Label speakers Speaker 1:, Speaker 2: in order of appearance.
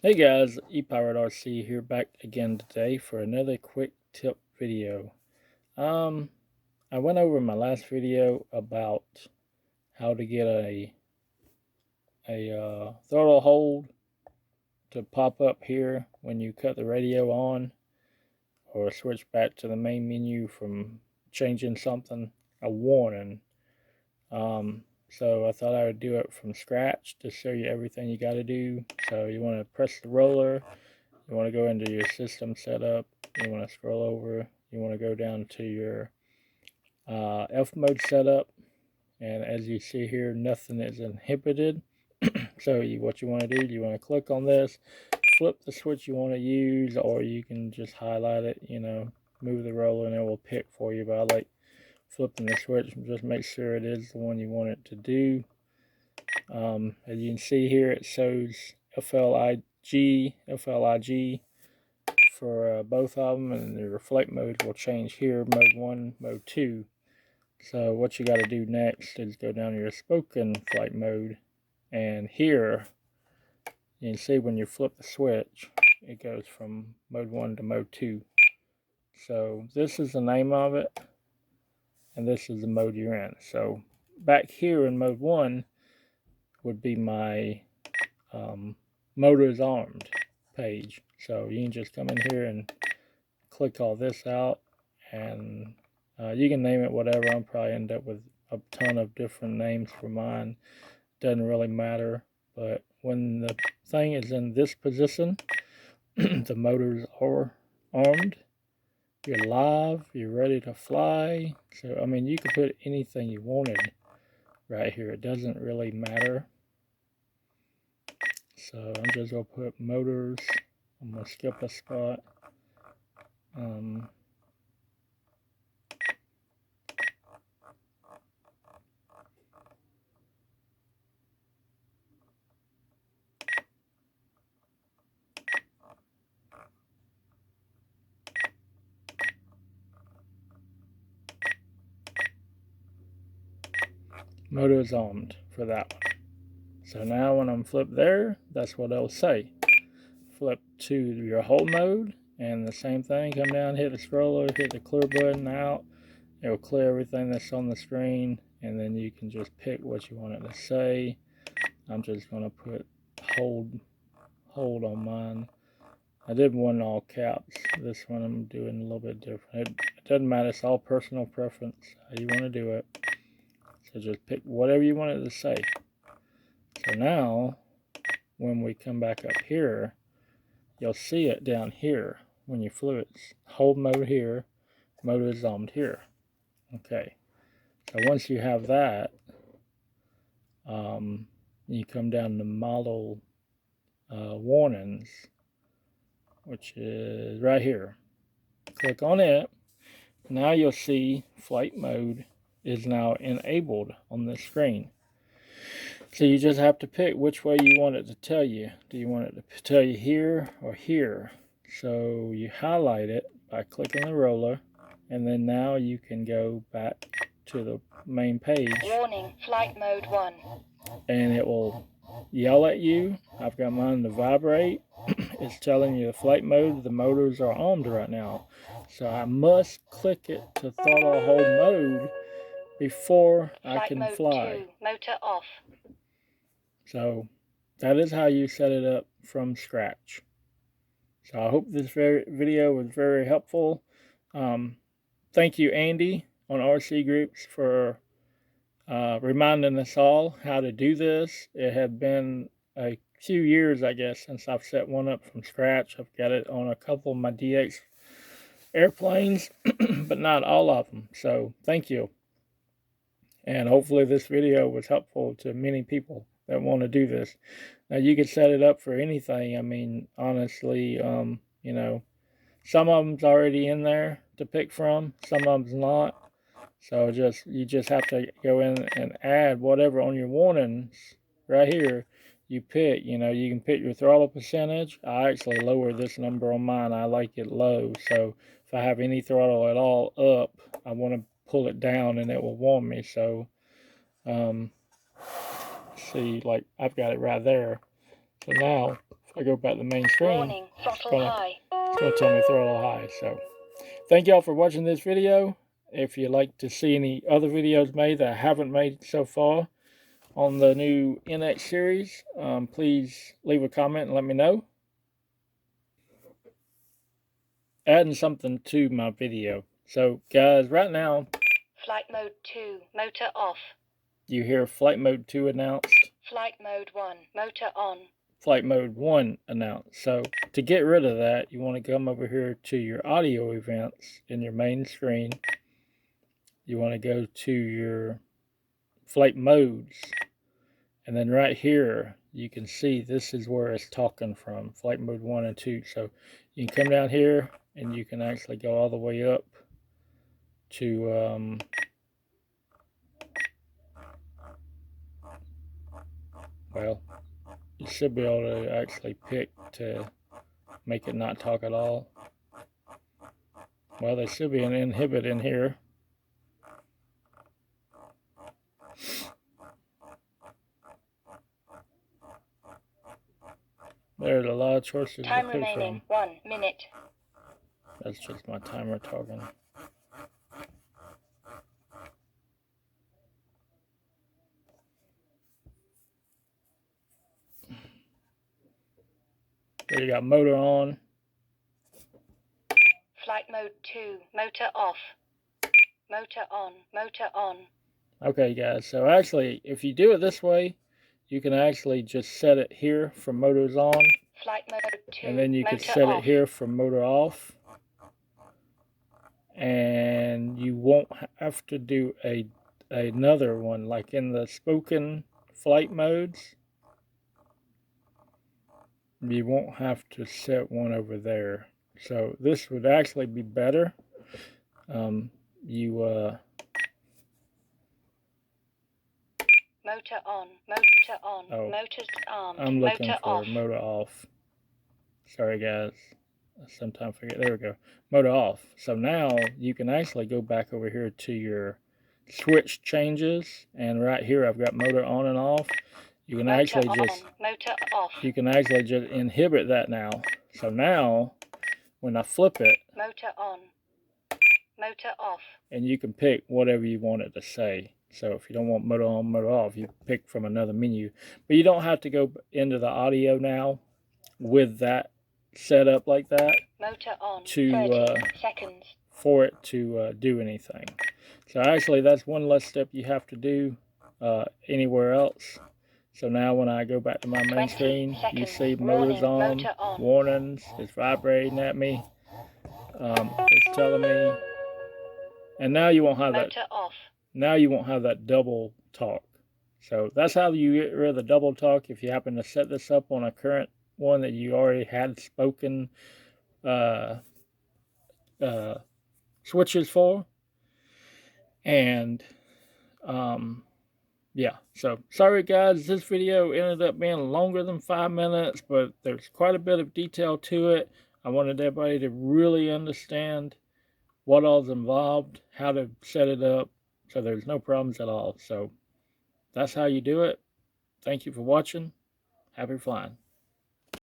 Speaker 1: Hey guys, ePirate RC here, back again today for another quick tip video. Um, I went over in my last video about how to get a throttle hold to pop up here when you cut the radio on, or switch back to the main menu from changing something, a warning. So I thought I would do it from scratch to show you everything you got to do. So you want to press the roller. You want to go into your system setup. You want to scroll over. You want to go down to your F mode setup. And as you see here, nothing is inhibited. So what you want to do, you want to click on this, flip the switch you want to use, or you can just highlight it, move the roller and it will pick for you. But I like flipping the switch. Just make sure it is the one you want it to do. As you can see here, it shows FLIG for both of them, and the reflect modes will change here, mode 1, mode 2. So what you got to do next is go down to your spoken flight mode, and here you can see when you flip the switch, it goes from mode 1 to mode 2. So this is the name of it, and this is the mode you're in. So back here in mode 1 would be my motor is armed page. So you can just come in here and click all this out, and you can name it whatever. I'll probably end up with a ton of different names for mine. Doesn't really matter. But when the thing is in this position, the motors are armed. You're live. You're ready to fly. So I mean, you could put anything you wanted right here. It doesn't really matter. So I'm just gonna put motors. I'm gonna skip a spot. Motor is armed for that one. So now when I'm flipped there, that's what it'll say. Flip to your hold mode, and the same thing, come down, hit the scroller, hit the clear button out. It'll clear everything that's on the screen, and then you can just pick what you want it to say. I'm just going to put hold on mine. I did one in all caps. This one I'm doing a little bit different. It doesn't matter. It's all personal preference, how you want to do it. So just pick whatever you want it to say. So now, when we come back up here, you'll see it down here when you flew it. Hold mode here, motor is armed here. Okay, so once you have that, you come down to model warnings, which is right here. Click on it. Now you'll see flight mode is now enabled on the screen. So you just have to pick which way you want it to tell you. Do you want it to tell you here or here? So you highlight it by clicking the roller, and then now you can go back to the main page.
Speaker 2: Warning, flight mode 1.
Speaker 1: And it will yell at you. I've got mine to vibrate. It's telling you the flight mode, the motors are armed right now. So I must click it to throttle hold mode before I can fly.
Speaker 2: 2, motor off.
Speaker 1: So that is how you set it up from scratch. So I hope this video was very helpful. Thank you, Andy, on RC Groups for reminding us all how to do this. It had been a few years, I guess, since I've set one up from scratch. I've got it on a couple of my DX airplanes, but not all of them. So thank you. And hopefully this video was helpful to many people that want to do this. Now you can set it up for anything. I mean, honestly, some of them's already in there to pick from, some of them's not. So you just have to go in and add whatever on your warnings right here. You pick, you can pick your throttle percentage. I actually lower this number on mine. I like it low. So if I have any throttle at all up, I want to pull it down and it will warn me. So see, like I've got it right there. So now If I go back to the main screen,
Speaker 2: Warning, throttle high.
Speaker 1: it's going to tell me throttle high. So thank y'all for watching this video. If you'd like to see any other videos made that I haven't made so far on the new NX series, please leave a comment and let me know. Adding something to my video. So guys, right now,
Speaker 2: Flight mode 2, motor off.
Speaker 1: you hear flight mode 2 announced.
Speaker 2: Flight mode 1, motor on.
Speaker 1: Flight mode 1 announced. So to get rid of that, you want to come over here to your audio events in your main screen. You want to go to your flight modes, and then right here you can see this is where it's talking from, flight mode 1 and 2. So you can come down here and you can actually go all the way up to well, you should be able to actually pick to make it not talk at all. Well, there should be an inhibit in here. There's a lot of choices
Speaker 2: Time
Speaker 1: to pick
Speaker 2: remaining,
Speaker 1: from.
Speaker 2: 1 minute.
Speaker 1: That's just my timer talking. So you got motor on.
Speaker 2: Flight mode 2, motor off. Motor on, motor on.
Speaker 1: Okay guys, so actually if you do it this way, you can actually just set it here for motors on.
Speaker 2: Flight mode 2,
Speaker 1: And then you
Speaker 2: motor
Speaker 1: could set
Speaker 2: off.
Speaker 1: it here for motor off. And you won't have to do another one like in the spoken flight modes. You won't have to set one over there. So this would actually be better.
Speaker 2: Motor on, motor on, motors armed,
Speaker 1: I'm looking
Speaker 2: motor
Speaker 1: for
Speaker 2: off.
Speaker 1: motor off. Sorry guys, sometimes forget. There we go, motor off. So now you can actually go back over here to your switch changes, and right here I've got motor on and off. You can
Speaker 2: motor
Speaker 1: actually
Speaker 2: on,
Speaker 1: just
Speaker 2: motor off.
Speaker 1: You can actually just inhibit that now. So now when I flip it,
Speaker 2: motor on, motor off.
Speaker 1: And you can pick whatever you want it to say. So if you don't want motor on, motor off, you pick from another menu. But you don't have to go into the audio now with that set up like that.
Speaker 2: Motor on,
Speaker 1: to
Speaker 2: 30 seconds.
Speaker 1: For it to do anything. So actually that's one less step you have to do anywhere else. So now when I go back to my main screen, you see motors on,
Speaker 2: motor on,
Speaker 1: warnings, it's vibrating at me, it's telling me, and now you won't have
Speaker 2: motor
Speaker 1: that.
Speaker 2: Off.
Speaker 1: Now you won't have that double talk. So that's how you get rid of the double talk if you happen to set this up on a current one that you already had spoken switches for. And yeah, so sorry guys, this video ended up being longer than 5 minutes, but there's quite a bit of detail to it. I wanted everybody to really understand what all's involved, how to set it up, so there's no problems at all. So that's how you do it. Thank you for watching. Happy flying.